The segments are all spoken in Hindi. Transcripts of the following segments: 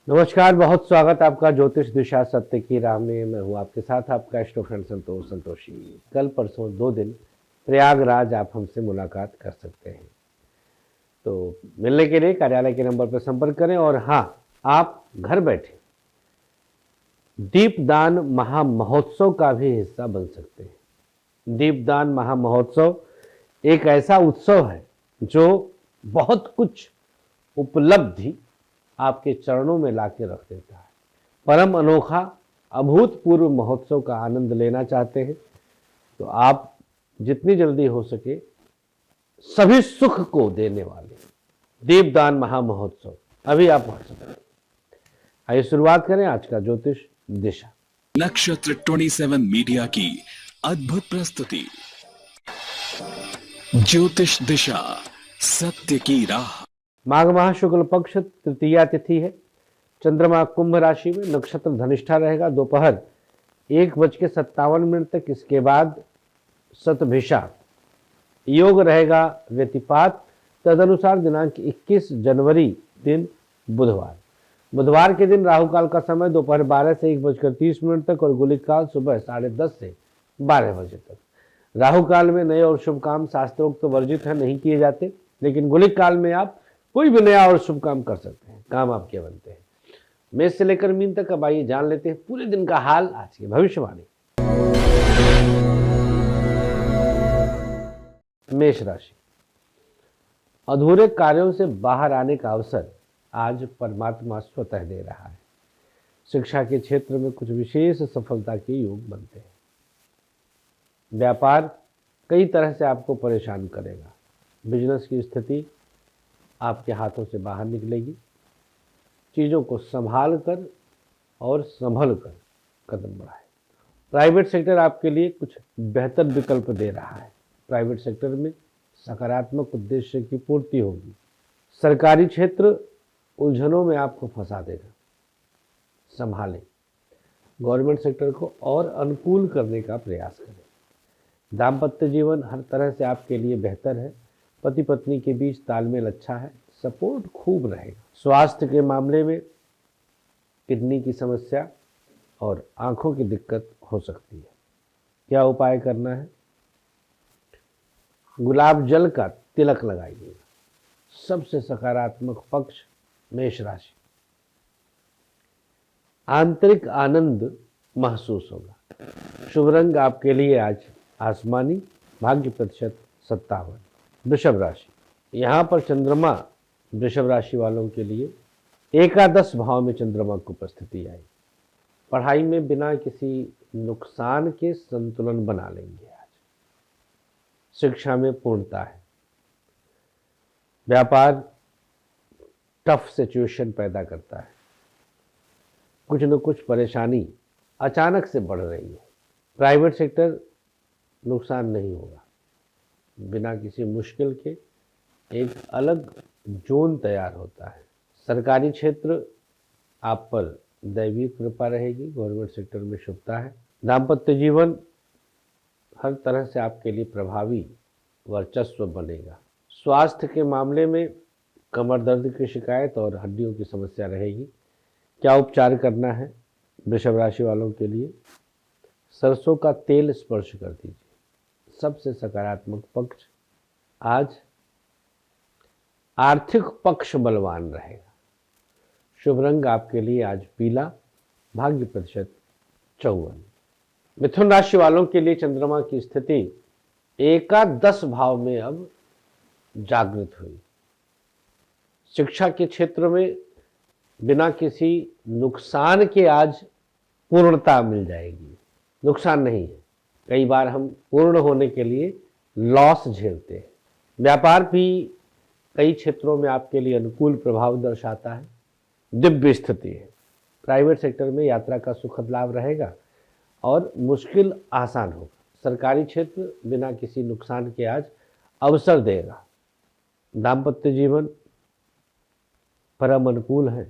नमस्कार, बहुत स्वागत आपका ज्योतिष दिशा सत्य की राह में। मैं हूँ आपके साथ आपका एस्ट्रो फ्रेंड संतोषी। कल परसों 2 दिन प्रयागराज आप हमसे मुलाकात कर सकते हैं। तो मिलने के लिए कार्यालय के नंबर पर संपर्क करें और हाँ, आप घर बैठे दीपदान महामहोत्सव का भी हिस्सा बन सकते हैं। दीपदान महामहोत्सव एक ऐसा उत्सव है जो बहुत कुछ उपलब्धि आपके चरणों में लाके रख देता है। परम अनोखा अभूतपूर्व महोत्सव का आनंद लेना चाहते हैं तो आप जितनी जल्दी हो सके सभी सुख को देने वाले दीपदान महामहोत्सव अभी आप व्हाट्सएप करें। आइए शुरुआत करें आज का ज्योतिष दिशा। नक्षत्र 27 मीडिया की अद्भुत प्रस्तुति ज्योतिष दिशा सत्य की राह। माघ माह शुक्ल पक्ष तृतीया तिथि है। चंद्रमा कुंभ राशि में, नक्षत्र धनिष्ठा रहेगा दोपहर 1:57 तक। इसके बाद शतभिषा योग रहेगा व्यतिपात। तदनुसार दिनांक 21 जनवरी दिन बुधवार के दिन राहु काल का समय दोपहर 12 से 1:30 तक और गुलिक काल सुबह 10:30 से 12 बजे तक। राहु काल में नए और शुभ काम शास्त्रोक्त वर्जित है, नहीं किए जाते, लेकिन गुलिक काल में आप कोई भी नया और शुभ काम कर सकते हैं, काम आपके बनते हैं। मेष से लेकर मीन तक अब आइए जान लेते हैं पूरे दिन का हाल, आज की भविष्यवाणी। मेष राशि, अधूरे कार्यों से बाहर आने का अवसर आज परमात्मा स्वतः दे रहा है। शिक्षा के क्षेत्र में कुछ विशेष सफलता के योग बनते हैं। व्यापार कई तरह से आपको परेशान करेगा। बिजनेस की स्थिति आपके हाथों से बाहर निकलेगी। चीज़ों को संभाल कर और संभल कर कदम बढ़ाएं। प्राइवेट सेक्टर आपके लिए कुछ बेहतर विकल्प दे रहा है। प्राइवेट सेक्टर में सकारात्मक उद्देश्य की पूर्ति होगी। सरकारी क्षेत्र उलझनों में आपको फंसा देगा, संभालें। गवर्नमेंट सेक्टर को और अनुकूल करने का प्रयास करें। दाम्पत्य जीवन हर तरह से आपके लिए बेहतर है। पति पत्नी के बीच तालमेल अच्छा है, सपोर्ट खूब रहेगा। स्वास्थ्य के मामले में किडनी की समस्या और आंखों की दिक्कत हो सकती है। क्या उपाय करना है? गुलाब जल का तिलक लगाइएगा। सबसे सकारात्मक पक्ष मेष राशि, आंतरिक आनंद महसूस होगा। शुभ रंग आपके लिए आज आसमानी, भाग्य प्रतिशत 57। वृषभ राशि, यहाँ पर चंद्रमा वृषभ राशि वालों के लिए एकादश भाव में चंद्रमा की उपस्थिति आई। पढ़ाई में बिना किसी नुकसान के संतुलन बना लेंगे आज। शिक्षा में पूर्णता है। व्यापार टफ सिचुएशन पैदा करता है। कुछ न कुछ परेशानी अचानक से बढ़ रही है। प्राइवेट सेक्टर नुकसान नहीं होगा। बिना किसी मुश्किल के एक अलग जोन तैयार होता है। सरकारी क्षेत्र आप पर दैवीय कृपा रहेगी। गवर्नमेंट सेक्टर में शुभता है। दाम्पत्य जीवन हर तरह से आपके लिए प्रभावी वर्चस्व बनेगा। स्वास्थ्य के मामले में कमर दर्द की शिकायत और हड्डियों की समस्या रहेगी। क्या उपचार करना है वृषभ राशि वालों के लिए? सरसों का तेल स्पर्श कर दीजिए। सबसे सकारात्मक पक्ष आज आर्थिक पक्ष बलवान रहेगा। शुभ रंग आपके लिए आज पीला, भाग्य प्रतिशत 54। मिथुन राशि वालों के लिए चंद्रमा की स्थिति एकादश भाव में अब जागृत हुई। शिक्षा के क्षेत्र में बिना किसी नुकसान के आज पूर्णता मिल जाएगी। नुकसान नहीं है। कई बार हम पूर्ण होने के लिए लॉस झेलते हैं। व्यापार भी कई क्षेत्रों में आपके लिए अनुकूल प्रभाव दर्शाता है। दिव्य स्थिति है। प्राइवेट सेक्टर में यात्रा का सुखद लाभ रहेगा और मुश्किल आसान होगा। सरकारी क्षेत्र बिना किसी नुकसान के आज अवसर देगा। दाम्पत्य जीवन परम अनुकूल है,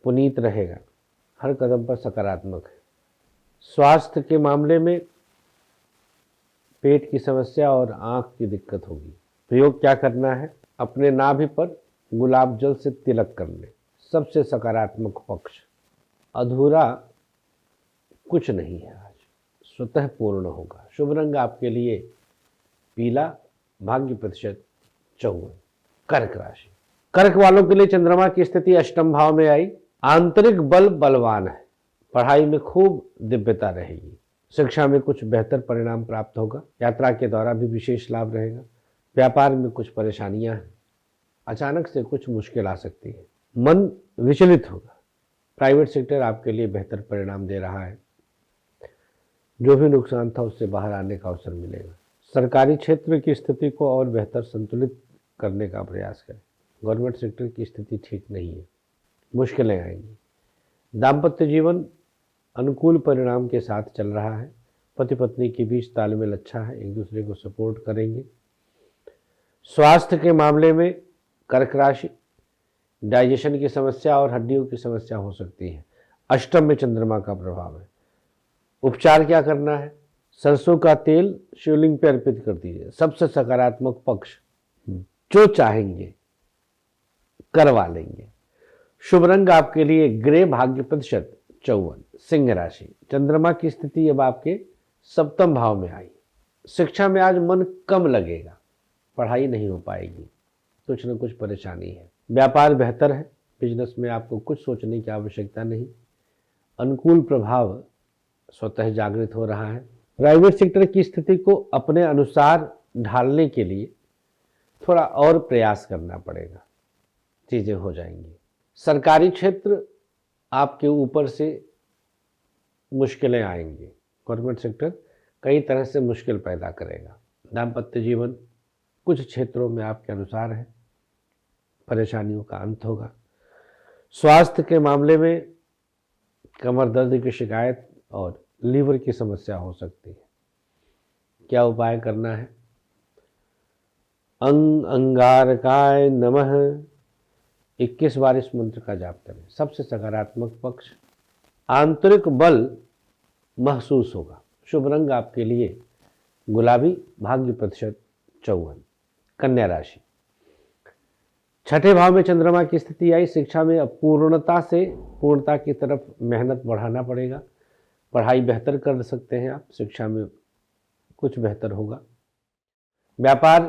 पुनीत रहेगा। हर कदम पर सकारात्मक है। स्वास्थ्य के मामले में पेट की समस्या और आंख की दिक्कत होगी। प्रयोग क्या करना है? अपने नाभि पर गुलाब जल से तिलक कर लें। सबसे सकारात्मक पक्ष। अधूरा कुछ नहीं है, आज स्वतः पूर्ण होगा। शुभ रंग आपके लिए पीला, भाग्य प्रतिशत 54। कर्क राशि, कर्क वालों के लिए चंद्रमा की स्थिति अष्टम भाव में आई। आंतरिक बल बलवान है, पढ़ाई में खूब दिव्यता रहेगी, शिक्षा में कुछ बेहतर परिणाम प्राप्त होगा, यात्रा के दौरान भी विशेष लाभ रहेगा। व्यापार में कुछ परेशानियां हैं, अचानक से कुछ मुश्किल आ सकती है, मन विचलित होगा। प्राइवेट सेक्टर आपके लिए बेहतर परिणाम दे रहा है, जो भी नुकसान था उससे बाहर आने का अवसर मिलेगा। सरकारी क्षेत्र की स्थिति को और बेहतर संतुलित करने का प्रयास करें। गवर्नमेंट सेक्टर की स्थिति ठीक नहीं है, मुश्किलें आएंगी। दाम्पत्य जीवन अनुकूल परिणाम के साथ चल रहा है, पति पत्नी के बीच तालमेल अच्छा है, एक दूसरे को सपोर्ट करेंगे। स्वास्थ्य के मामले में कर्क राशि, डाइजेशन की समस्या और हड्डियों की समस्या हो सकती है। अष्टम में चंद्रमा का प्रभाव है। उपचार क्या करना है? सरसों का तेल शिवलिंग पर अर्पित कर दीजिए। सबसे सकारात्मक पक्ष, जो चाहेंगे करवा लेंगे। शुभ रंग आपके लिए ग्रे, भाग्य प्रतिशत 54। सिंह राशि, चंद्रमा की स्थिति अब आपके सप्तम भाव में आई। शिक्षा में आज मन कम लगेगा, पढ़ाई नहीं हो पाएगी, कुछ न कुछ परेशानी है। व्यापार बेहतर है, बिजनेस में आपको कुछ सोचने की आवश्यकता नहीं, अनुकूल प्रभाव स्वतः जागृत हो रहा है। प्राइवेट सेक्टर की स्थिति को अपने अनुसार ढालने के लिए थोड़ा और प्रयास करना पड़ेगा, चीज़ें हो जाएंगी। सरकारी क्षेत्र आपके ऊपर से मुश्किलें आएंगी, गवर्नमेंट सेक्टर कई तरह से मुश्किल पैदा करेगा। दाम्पत्य जीवन कुछ क्षेत्रों में आपके अनुसार है, परेशानियों का अंत होगा। स्वास्थ्य के मामले में कमर दर्द की शिकायत और लीवर की समस्या हो सकती है। क्या उपाय करना है? अंगारकाय नमः 21 बार इस मंत्र का जाप करें। सबसे सकारात्मक पक्ष, आंतरिक बल महसूस होगा। शुभ रंग आपके लिए गुलाबी, भाग्य प्रतिशत 54। कन्या राशि, छठे भाव में चंद्रमा की स्थिति आई। शिक्षा में अपूर्णता से पूर्णता की तरफ मेहनत बढ़ाना पड़ेगा। पढ़ाई बेहतर कर सकते हैं आप, शिक्षा में कुछ बेहतर होगा। व्यापार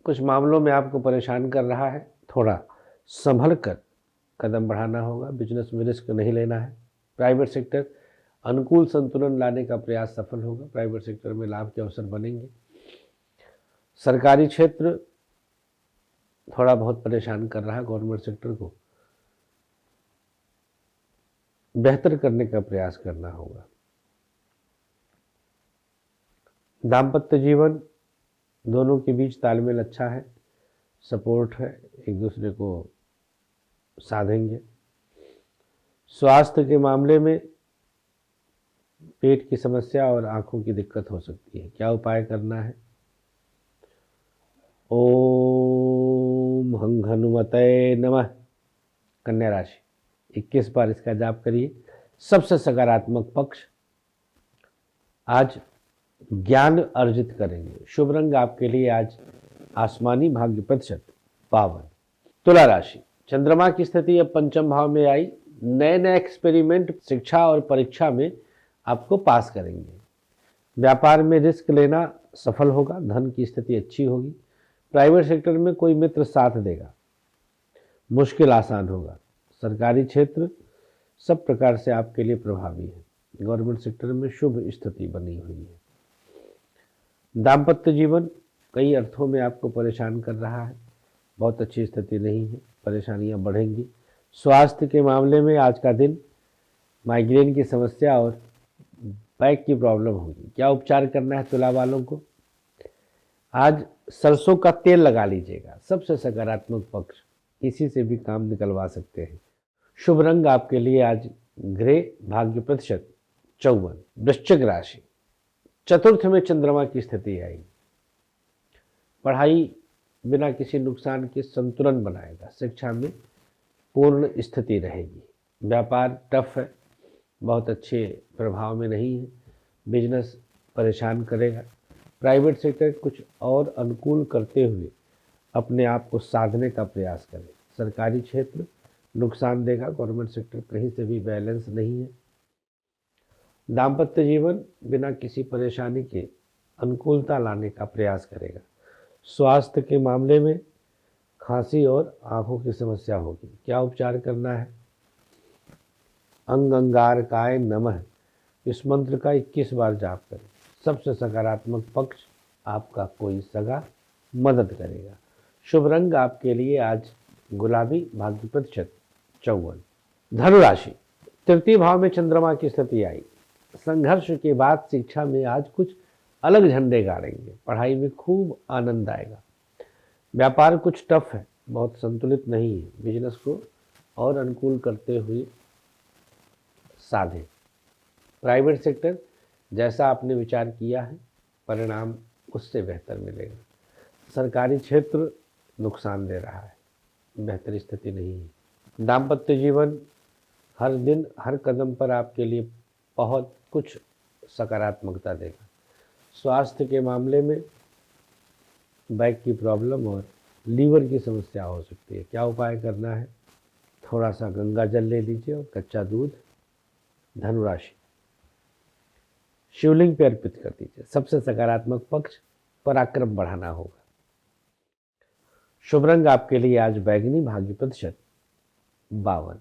कुछ मामलों में आपको परेशान कर रहा है, थोड़ा संभल कर कदम बढ़ाना होगा। बिजनेस में रिस्क नहीं लेना है। प्राइवेट सेक्टर अनुकूल संतुलन लाने का प्रयास सफल होगा, प्राइवेट सेक्टर में लाभ के अवसर बनेंगे। सरकारी क्षेत्र थोड़ा बहुत परेशान कर रहा है, गवर्नमेंट सेक्टर को बेहतर करने का प्रयास करना होगा। दाम्पत्य जीवन दोनों के बीच तालमेल अच्छा है, सपोर्ट है, एक दूसरे को साधेंगे। स्वास्थ्य के मामले में पेट की समस्या और आंखों की दिक्कत हो सकती है। क्या उपाय करना है? ओम हं हनुमते नमः। कन्या राशि, 21 बार इसका जाप करिए। सबसे सकारात्मक पक्ष, आज ज्ञान अर्जित करेंगे। शुभ रंग आपके लिए आज आसमानी, भाग्य प्रतिशत 52। तुला राशि, चंद्रमा की स्थिति अब पंचम भाव में आई। नए नए एक्सपेरिमेंट शिक्षा और परीक्षा में आपको पास करेंगे। व्यापार में रिस्क लेना सफल होगा, धन की स्थिति अच्छी होगी। प्राइवेट सेक्टर में कोई मित्र साथ देगा, मुश्किल आसान होगा। सरकारी क्षेत्र सब प्रकार से आपके लिए प्रभावी है। गवर्नमेंट सेक्टर में शुभ स्थिति बनी हुई है। दाम्पत्य जीवन कई अर्थों में आपको परेशान कर रहा है, बहुत अच्छी स्थिति नहीं है, परेशानियां बढ़ेंगी। स्वास्थ्य के मामले में आज का दिन माइग्रेन की समस्या और बैक की प्रॉब्लम होगी। क्या उपचार करना है तुला वालों को? आज सरसों का तेल लगा लीजिएगा। सबसे सकारात्मक पक्ष, इसी से भी काम निकलवा सकते हैं। शुभ रंग आपके लिए आज ग्रे, भाग्य प्रतिशत 54। वृश्चिक राशि, चतुर्थ में चंद्रमा की स्थिति आई। पढ़ाई बिना किसी नुकसान के संतुलन बनाएगा। शिक्षा में पूर्ण स्थिति रहेगी। व्यापार टफ है, बहुत अच्छे प्रभाव में नहीं है। बिजनेस परेशान करेगा। प्राइवेट सेक्टर कुछ और अनुकूल करते हुए अपने आप को साधने का प्रयास करें। सरकारी क्षेत्र नुकसान देगा। गवर्नमेंट सेक्टर कहीं से भी बैलेंस नहीं है। दाम्पत्य जीवन बिना किसी परेशानी के अनुकूलता लाने का प्रयास करेगा। स्वास्थ्य के मामले में खांसी और आंखों की समस्या होगी। क्या उपचार करना है? अंग अंगारकाय नमः इस मंत्र का 21 बार जाप करें। सबसे सकारात्मक पक्ष आपका कोई सगा मदद करेगा। शुभ रंग आपके लिए आज गुलाबी, भाग्य प्रतिशत 54। धनुराशि, तृतीय भाव में चंद्रमा की स्थिति आई। संघर्ष के बाद शिक्षा में आज कुछ अलग झंडे गाड़ेंगे। पढ़ाई में खूब आनंद आएगा। व्यापार कुछ टफ है, बहुत संतुलित नहीं है। बिजनेस को और अनुकूल करते हुए साधे। प्राइवेट सेक्टर जैसा आपने विचार किया है, परिणाम उससे बेहतर मिलेगा। सरकारी क्षेत्र नुकसान दे रहा है, बेहतर स्थिति नहीं है। दाम्पत्य जीवन हर दिन हर कदम पर आपके लिए बहुत कुछ सकारात्मकता देगा। स्वास्थ्य के मामले में बैक की प्रॉब्लम और लीवर की समस्या हो सकती है। क्या उपाय करना है? थोड़ा सा गंगा जल ले लीजिए और कच्चा दूध धनुराशि शिवलिंग पे अर्पित कर दीजिए। सबसे सकारात्मक पक्ष पराक्रम बढ़ाना होगा। शुभ रंग आपके लिए आज बैगनी, भाग्य प्रतिशत 52।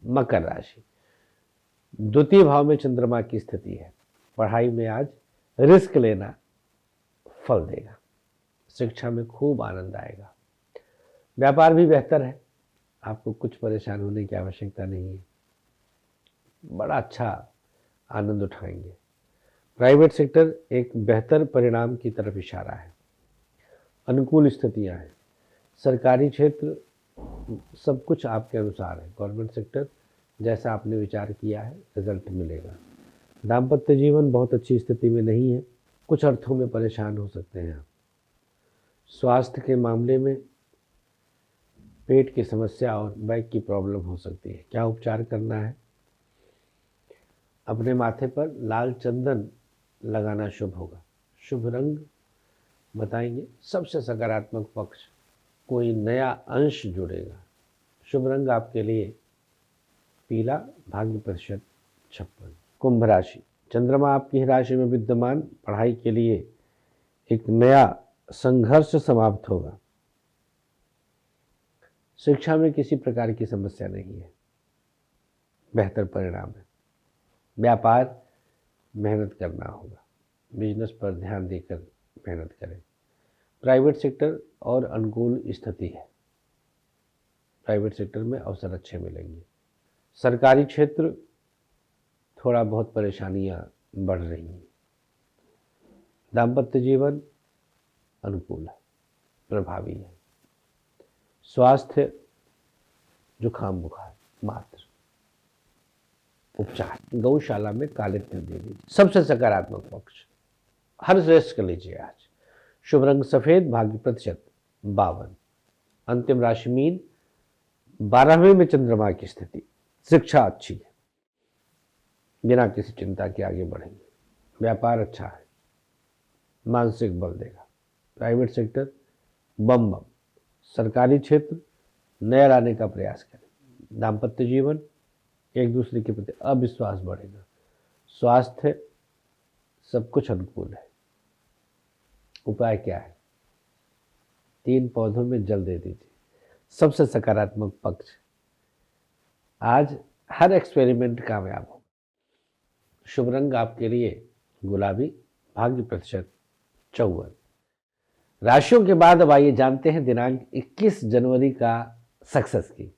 मकर राशि, द्वितीय भाव में चंद्रमा की स्थिति है। पढ़ाई में आज रिस्क लेना फल देगा। शिक्षा में खूब आनंद आएगा। व्यापार भी बेहतर है, आपको कुछ परेशान होने की आवश्यकता नहीं है। बड़ा अच्छा आनंद उठाएंगे। प्राइवेट सेक्टर एक बेहतर परिणाम की तरफ इशारा है। अनुकूल स्थितियां हैं। सरकारी क्षेत्र सब कुछ आपके अनुसार है। गवर्नमेंट सेक्टर जैसा आपने विचार किया है रिजल्ट मिलेगा। दाम्पत्य जीवन बहुत अच्छी स्थिति में नहीं है, कुछ अर्थों में परेशान हो सकते हैं आप। स्वास्थ्य के मामले में पेट की समस्या और बैक की प्रॉब्लम हो सकती है। क्या उपचार करना है? अपने माथे पर लाल चंदन लगाना शुभ होगा। शुभ रंग बताएंगे। सबसे सकारात्मक पक्ष कोई नया अंश जुड़ेगा। शुभ रंग आपके लिए पीला, भाग्य प्रतिशत 56। कुंभ राशि, चंद्रमा आपकी राशि में विद्यमान। पढ़ाई के लिए एक नया संघर्ष समाप्त होगा। शिक्षा में किसी प्रकार की समस्या नहीं है, बेहतर परिणाम है। व्यापार मेहनत करना होगा। बिजनेस पर ध्यान देकर मेहनत करें। प्राइवेट सेक्टर और अनुकूल स्थिति है। प्राइवेट सेक्टर में अवसर अच्छे मिलेंगे। सरकारी क्षेत्र थोड़ा बहुत परेशानियां बढ़ रही हैं। दाम्पत्य जीवन अनुकूल है, प्रभावी है। स्वास्थ्य जुकाम बुखार मात्र। उपचार गौशाला में काले तिल दे दीजिए। सबसे सकारात्मक पक्ष हर रेस्ट कर लीजिए आज। शुभ रंग सफेद, भाग्य प्रतिशत 52। अंतिम राशि मीन। 12वें में चंद्रमा की स्थिति। शिक्षा अच्छी है, बिना किसी चिंता के आगे बढ़ेंगे। व्यापार अच्छा है, मानसिक बल देगा। प्राइवेट सेक्टर बम बम। सरकारी क्षेत्र नया लाने का प्रयास करें। दाम्पत्य जीवन एक दूसरे के प्रति अविश्वास बढ़ेगा। स्वास्थ्य सब कुछ अनुकूल है। उपाय क्या है? 3 पौधों में जल दे दीजिए। सबसे सकारात्मक पक्ष आज हर एक्सपेरिमेंट कामयाब होगा। शुभ रंग आपके लिए गुलाबी, भाग्य प्रतिशत 54। राशियों के बाद अब आइए जानते हैं दिनांक 21 जनवरी का सक्सेस की।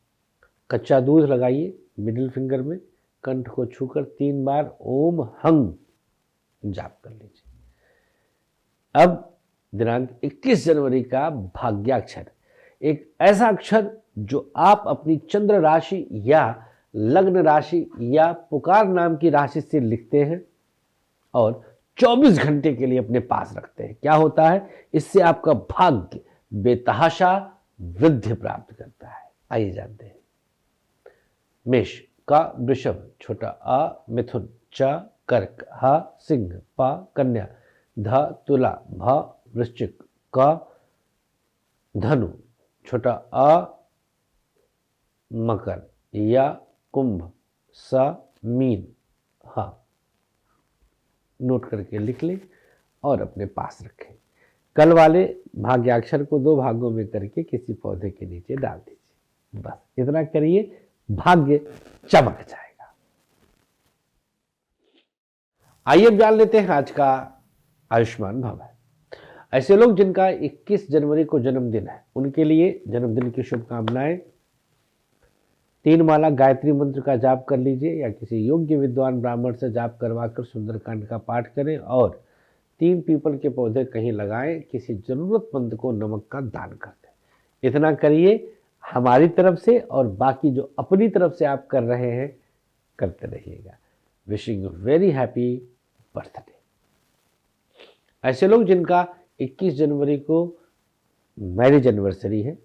कच्चा दूध लगाइए मिडिल फिंगर में, कंठ को छूकर 3 बार ओम हंग जाप कर लीजिए। अब दिनांक 21 जनवरी का भाग्याक्षर, एक ऐसा अक्षर जो आप अपनी चंद्र राशि या लग्न राशि या पुकार नाम की राशि से लिखते हैं और 24 घंटे के लिए अपने पास रखते हैं। क्या होता है? इससे आपका भाग्य बेतहाशा वृद्धि प्राप्त करता है। आइए जानते हैं। मेष का वृषभ, छोटा आ मिथुन, च कर्क, ह सिंह, प कन्या, ध तुला, भ वृश्चिक, क धनु, छोटा अ मकर या कुंभ, स मीन। हाँ, नोट करके लिख लें और अपने पास रखें। कल वाले भाग्याक्षर को 2 भागों में करके किसी पौधे के नीचे डाल दीजिए। बस इतना करिए, भाग्य चमक जाएगा। आइए अब जान लेते हैं आज का आयुष्मान भव है। ऐसे लोग जिनका 21 जनवरी को जन्मदिन है, उनके लिए जन्मदिन की शुभकामनाएं। 3 माला गायत्री मंत्र का जाप कर लीजिए या किसी योग्य विद्वान ब्राह्मण से जाप करवाकर सुंदरकांड का पाठ करें और 3 पीपल के पौधे कहीं लगाएं। किसी जरूरतमंद को नमक का दान कर दें। इतना करिए हमारी तरफ से, और बाकी जो अपनी तरफ से आप कर रहे हैं करते रहिएगा। Wishing you very happy birthday. ऐसे लोग जिनका 21 जनवरी को मैरिज एनिवर्सरी है,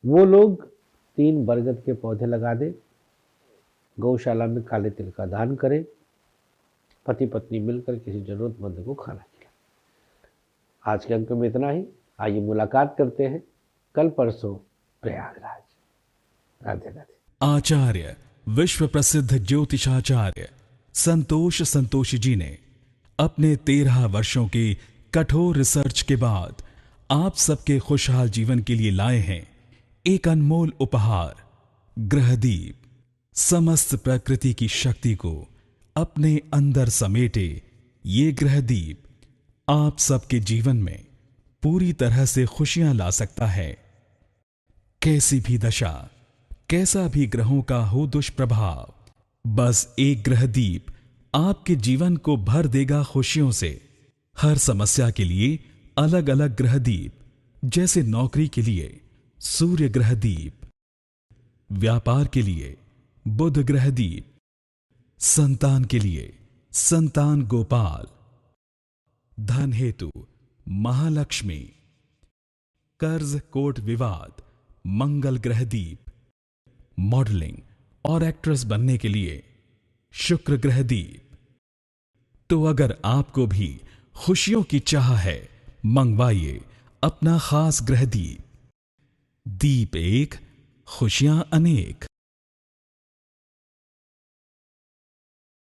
वो लोग 3 बरगद के पौधे लगा दें, गौशाला में काले तिल का दान करें, पति पत्नी मिलकर किसी जरूरतमंद को खाना खिलाएं। आज के अंक में इतना ही। आइए मुलाकात करते हैं कल परसों प्रयागराज। राधे राधे। आचार्य विश्व प्रसिद्ध ज्योतिषाचार्य संतोष संतोषी जी ने अपने 13 वर्षों की कठोर रिसर्च के बाद आप सबके खुशहाल जीवन के लिए लाए हैं एक अनमोल उपहार, ग्रहदीप। समस्त प्रकृति की शक्ति को अपने अंदर समेटे ये ग्रहदीप आप सबके जीवन में पूरी तरह से खुशियां ला सकता है। कैसी भी दशा, कैसा भी ग्रहों का हो दुष्प्रभाव, बस एक ग्रहदीप आपके जीवन को भर देगा खुशियों से। हर समस्या के लिए अलग अलग ग्रहदीप, जैसे नौकरी के लिए सूर्य ग्रहदीप, व्यापार के लिए बुध ग्रहदीप, संतान के लिए संतान गोपाल, धन हेतु महालक्ष्मी, कर्ज कोर्ट विवाद मंगल ग्रहदीप, मॉडलिंग और एक्ट्रेस बनने के लिए शुक्र ग्रहदीप। तो अगर आपको भी खुशियों की चाह है, मंगवाइए अपना खास ग्रहदीप। दीप एक, खुशियां अनेक।